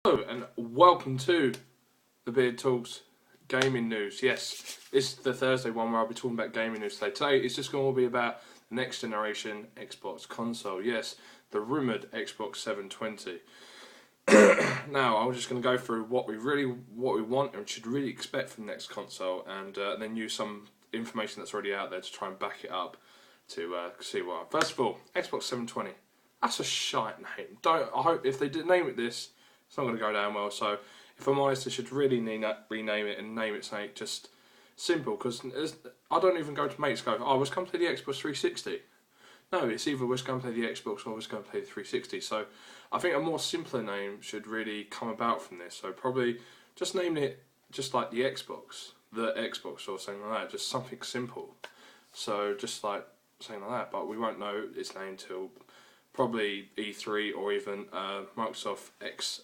Hello and welcome to TheBeardTalks gaming news. Yes, this is the Thursday one where I'll be talking about gaming news today. Today it's just going to be about the next generation Xbox console. Yes, the rumoured Xbox 720. Now I'm just going to go through what we want and should really expect from the next console, and then use some information that's already out there to try and back it up to see why. First of all, Xbox 720. That's a shite name. I hope if they did name it this, it's not going to go down well. So, if I'm honest, they should really rename it and name it something just simple. Because I don't even go to mates go, oh, let's come play the Xbox 360. No, it's either let's go and play the Xbox or let's go and play the 360. So, I think a more simpler name should really come about from this. So, probably just name it just like the Xbox or something like that. Just something simple. So, just like something like that. But we won't know its name till probably E3 or even Microsoft X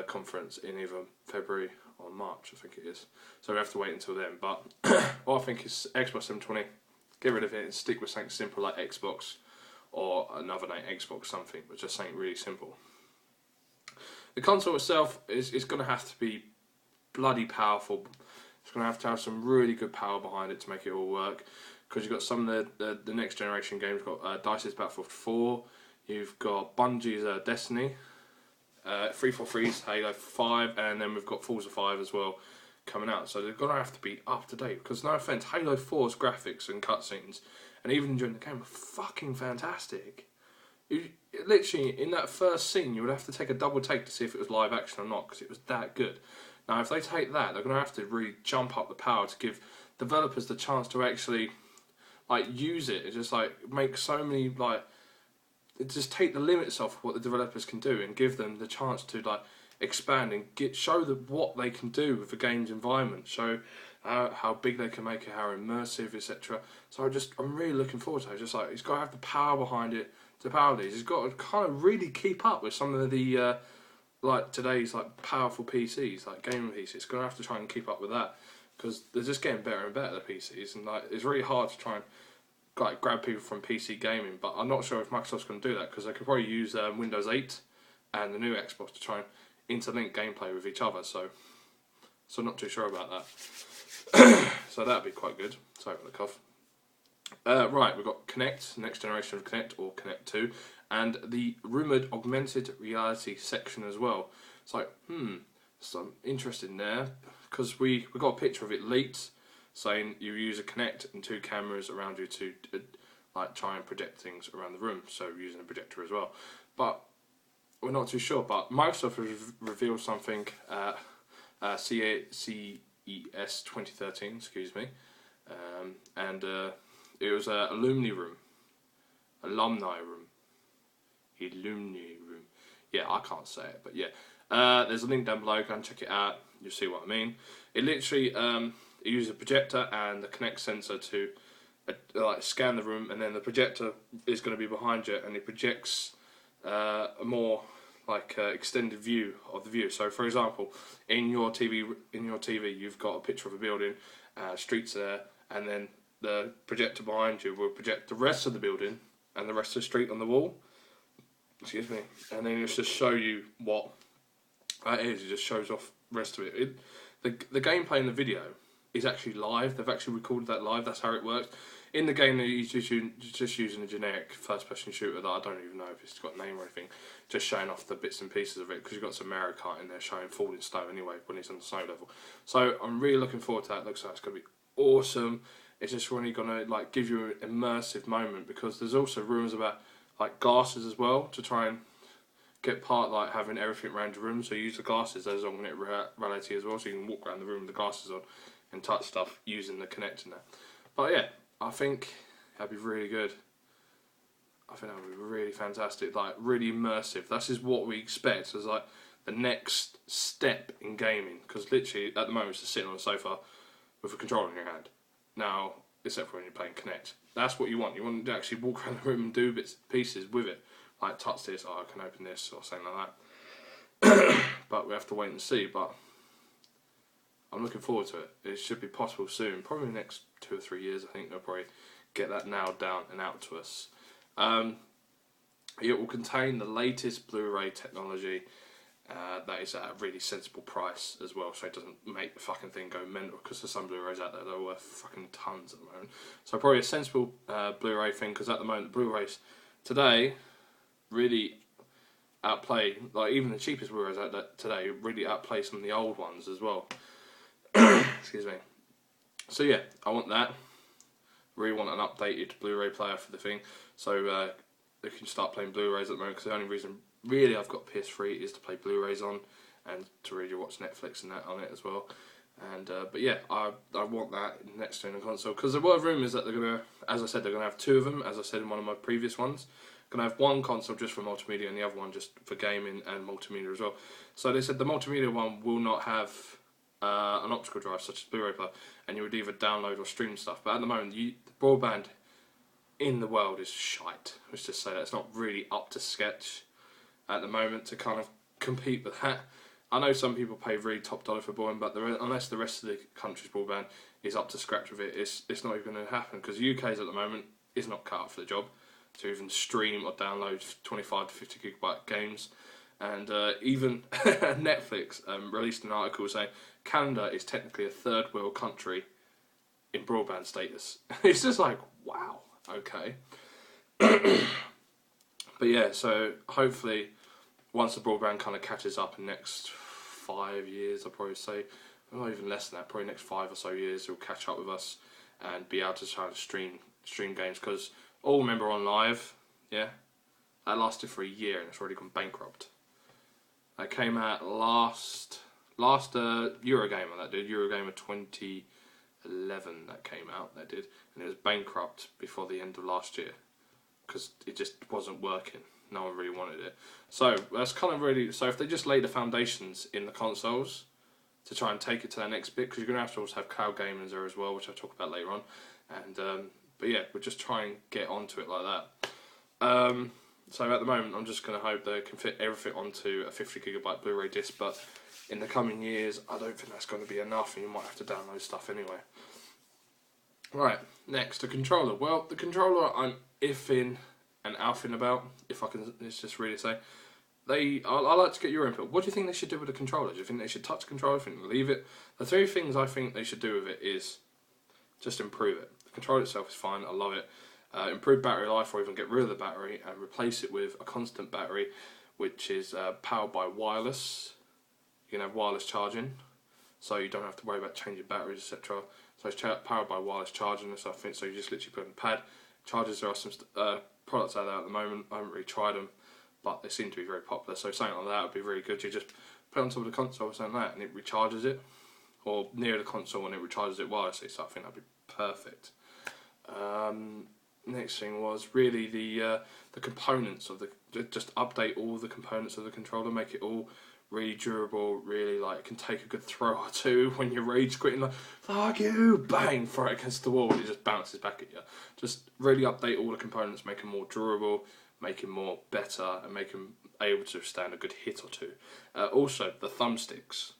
conference in either February or March, I think it is. So we have to wait until then. But what I think is Xbox 720, get rid of it and stick with something simple like Xbox or another name, Xbox something, but just something really simple. The console itself is going to have to be bloody powerful. It's going to have some really good power behind it to make it all work. Because you've got some of the next generation games. You've got DICE's Battlefield 4, you've got Bungie's Destiny, 343's Halo 5, and then we've got Forza 5 as well coming out. So they're going to have to be up to date. Because no offence, Halo 4's graphics and cutscenes, and even during the game, are fucking fantastic. Literally, in that first scene, you would have to take a double take to see if it was live action or not, because it was that good. Now, if they take that, they're going to have to really jump up the power to give developers the chance to actually use it. It's just make so many just take the limits off what the developers can do and give them the chance to expand and show them what they can do with the game's environment, show how big they can make it, how immersive, etc. So I'm really looking forward to it. Just it's got to have the power behind it to power these. It's got to kind of really keep up with some of the today's powerful PCs, gaming PCs. It's going to have to try and keep up with that. Because they're just getting better and better, the PCs, and it's really hard to try and grab people from PC gaming. But I'm not sure if Microsoft's going to do that, because they could probably use Windows 8 and the new Xbox to try and interlink gameplay with each other. So not too sure about that. So that'd be quite good. Sorry for the cough. Right, we've got Kinect, next generation of Kinect or Kinect 2, and the rumoured Augmented Reality section as well. It's so I'm interested in there, because we got a picture of it leaked, saying you use a Kinect and 2 cameras around you to try and project things around the room, so using a projector as well. But we're not too sure. But Microsoft has revealed something at CES 2013, excuse me, and it was Illumi Room, Illumi Room. Yeah, I can't say it, but yeah. There's a link down below, go and check it out, you'll see what I mean. It literally it uses a projector and the Kinect sensor to scan the room, and then the projector is going to be behind you, and it projects a more extended view of the view. So for example, in your TV you've got a picture of a building, streets there, and then the projector behind you will project the rest of the building and the rest of the street on the wall. Excuse me. And then it'll just show you what that is. It just shows off the rest of it. The gameplay in the video is actually live. They've actually recorded that live. That's how it works. In the game, they're just using a generic first-person shooter that I don't even know if it's got a name or anything, just showing off the bits and pieces of it, because you've got some Mario Kart in there showing falling snow anyway when it's on the snow level. So I'm really looking forward to that. It looks like it's going to be awesome. It's just really going to give you an immersive moment, because there's also rumours about glasses as well, to try and get part having everything around your room. So you use the glasses as augmented reality as well, so you can walk around the room with the glasses on and touch stuff using the Kinect in there. But yeah, I think that'd be really good. I think that would be really fantastic, really immersive. This is what we expect as the next step in gaming, because literally at the moment it's just sitting on the sofa with a controller in your hand. Now, except for when you're playing Kinect. That's what you want. You want to actually walk around the room and do bits and pieces with it. Touch this, I can open this, or something like that. But we have to wait and see. But I'm looking forward to it. It should be possible soon. Probably in the next 2 or 3 years, I think they'll probably get that nailed down and out to us. It will contain the latest Blu-ray technology that is at a really sensible price as well, so it doesn't make the fucking thing go mental, because there's some Blu-rays out there that are worth fucking tons at the moment. So probably a sensible Blu-ray thing, because at the moment the Blu-rays today really outplay, like even the cheapest Blu-rays out there today really outplay some of the old ones as well. Excuse me. So yeah, I want that. Really want an updated Blu-ray player for the thing, so they can start playing Blu-rays at the moment, because the only reason really I've got PS3 is to play Blu-rays on, and to really watch Netflix and that on it as well. And but yeah, I want that next to in the console, because there were rumours that they're gonna, as I said, they're gonna have two of them, as I said in one of my previous ones. Gonna have one console just for multimedia and the other one just for gaming and multimedia as well. So they said the multimedia one will not have an optical drive such as Blu-ray player, and you would either download or stream stuff. But at the moment, the broadband in the world is shite. Let's just say that it's not really up to sketch at the moment to kind of compete with that. I know some people pay really top dollar for broadband, but unless the rest of the country's broadband is up to scratch with it, it's not even going to happen, because the UK's at the moment is not cut out for the job to even stream or download 25 to 50 gigabyte games. And even Netflix released an article saying Canada is technically a third world country in broadband status. It's just like, wow, okay. But yeah, so hopefully once the broadband kind of catches up in the next 5 years, I'll probably say, not even less than that, probably next 5 or so years, it'll catch up with us and be able to try to stream games. Because all Remember On Live, yeah, that lasted for a year and it's already gone bankrupt. That came out last Eurogamer, that did, Eurogamer 2011 that came out, that did, and it was bankrupt before the end of last year, because it just wasn't working. No one really wanted it. So that's kind of really, so if they just lay the foundations in the consoles to try and take it to that next bit, because you're going to have to also have cloud gaming there as well, which I'll talk about later on. And but yeah, we'll just try and get onto it like that. So at the moment, I'm just going to hope they can fit everything onto a 50 gigabyte Blu-ray disc, but in the coming years, I don't think that's going to be enough, and you might have to download stuff anyway. Right, next, the controller. Well, the controller I'm iffing and alphing about, if I can just really say. I like to get your input. What do you think they should do with the controller? Do you think they should touch the controller? Do you think they leave it? The three things I think they should do with it is just improve it. The controller itself is fine, I love it. Improve battery life, or even get rid of the battery and replace it with a constant battery, which is powered by wireless. You can have wireless charging, so you don't have to worry about changing batteries, etc. So it's powered by wireless charging and stuff. So you just literally put in a pad. Chargers, there are some products out there at the moment. I haven't really tried them, but they seem to be very popular. So something like that would be really good. You just put it on top of the console or something like that, and it recharges it, or near the console and it recharges it wirelessly. So I think that'd be perfect. Next thing was really the components of just update all the components of the controller, make it all really durable, really like it can take a good throw or two when you're rage quitting, like fuck you, bang, throw it against the wall and it just bounces back at you. Just really update all the components, make them more durable, make them more better, and make them able to stand a good hit or two. Also, the thumbsticks.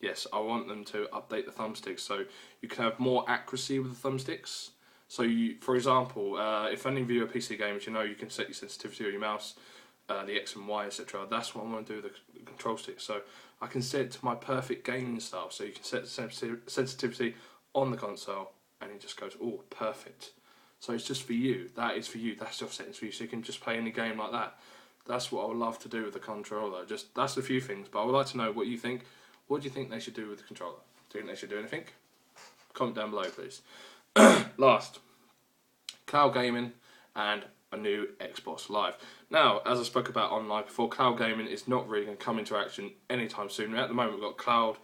Yes, I want them to update the thumbsticks so you can have more accuracy with the thumbsticks. So, for example, if any of you are PC gamers, you know you can set your sensitivity of your mouse, the X and Y, etc. That's what I want to do with the control stick. So I can set it to my perfect gaming style. So you can set the sensitivity on the console, and it just goes, oh, perfect. So it's just for you. That is for you. That's your settings for you. So you can just play any game like that. That's what I would love to do with the controller. Just that's a few things, but I would like to know what you think. What do you think they should do with the controller? Do you think they should do anything? Comment down below, please. Last, cloud gaming and a new Xbox Live. Now, as I spoke about online before, cloud gaming is not really going to come into action anytime soon. At the moment, we've got cloud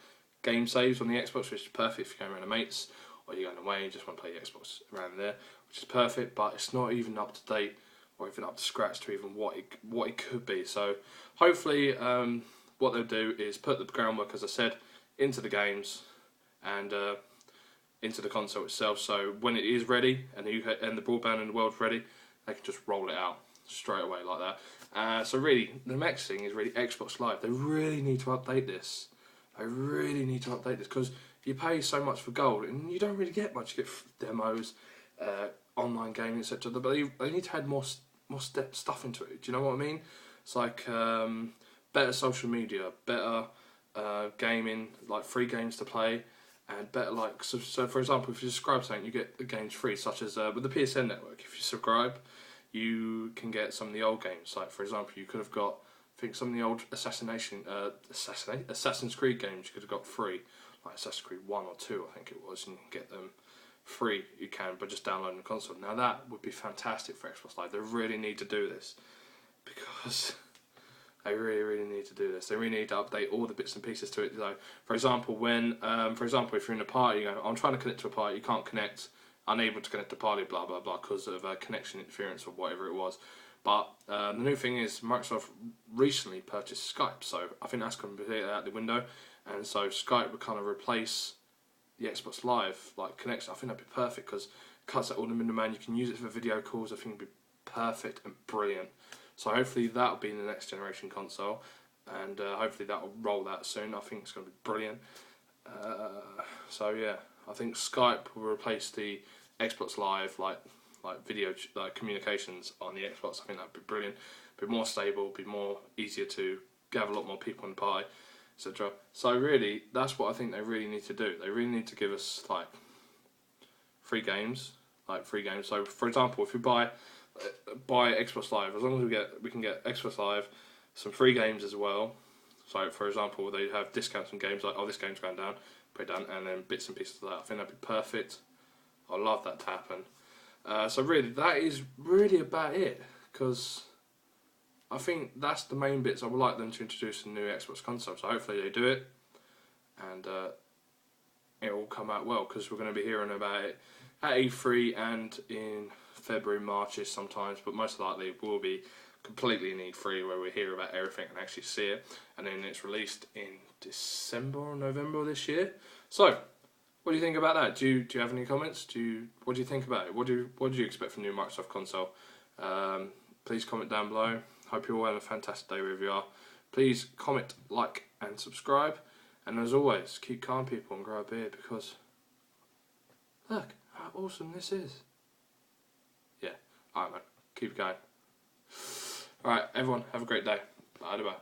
game saves on the Xbox, which is perfect if you're going around with mates, or you're going away and you just want to play the Xbox around there, which is perfect, but it's not even up to date or even up to scratch to even what it could be. So hopefully what they'll do is put the groundwork, as I said, into the games and into the console itself, so when it is ready and the broadband in the world's ready, they can just roll it out straight away like that. So really, the next thing is really Xbox Live. They really need to update this. They really need to update this, because you pay so much for gold and you don't really get much. You get demos, online gaming, etc. But they need to add more stuff into it. Do you know what I mean? It's like better social media, better gaming, like free games to play, and better like so for example, if you subscribe to something, you get the games free, such as with the PSN network. If you subscribe, you can get some of the old games. Like for example, you could have got, I think, some of the old Assassin's Creed games you could have got free, like Assassin's Creed 1 or 2, I think it was, and you can get them free. You can, but just downloading the console. Now that would be fantastic for Xbox Live. They really need to do this, because they really need to do this. They really need to update all the bits and pieces to it. So, for example, if you're in a party, you go, I'm trying to connect to a party, you can't connect, unable to connect to party, blah blah blah, because of connection interference or whatever it was. But the new thing is, Microsoft recently purchased Skype, so I think that's completely out the window, and so Skype would kind of replace the Xbox Live like connection. I think that'd be perfect, because it cuts out all the middleman. You can use it for video calls. I think it'd be perfect and brilliant. So hopefully that'll be in the next generation console, and hopefully that'll roll out soon. I think it's going to be brilliant. So yeah, I think Skype will replace the Xbox Live like video communications on the Xbox. I think that'd be brilliant. Be more stable, be more easier to gather a lot more people in the party, etc. So really, that's what I think they really need to do. They really need to give us like free games. So for example, if you buy Xbox Live, as long as we can get Xbox Live, some free games as well. So for example, they have discounts on games like, oh, this game's going down, put it down, and then bits and pieces of that. I think that'd be perfect. I'd love that to happen. So really, that is really about it, because I think that's the main bits I would like them to introduce in the new Xbox console. So hopefully they do it, and it will come out well, because we're going to be hearing about it at E3 and in February, March-ish sometimes, but most likely it will be completely in E3, where we hear about everything and actually see it, and then it's released in December or November this year. So, what do you think about that? Do you have any comments? What do you think about it? What do you expect from the new Microsoft console? Please comment down below. Hope you're all having a fantastic day wherever you are. Please comment, like, and subscribe. And as always, keep calm, people, and grow a beard, because look how awesome this is. Yeah, alright man, keep going. Alright, everyone, have a great day. Bye bye.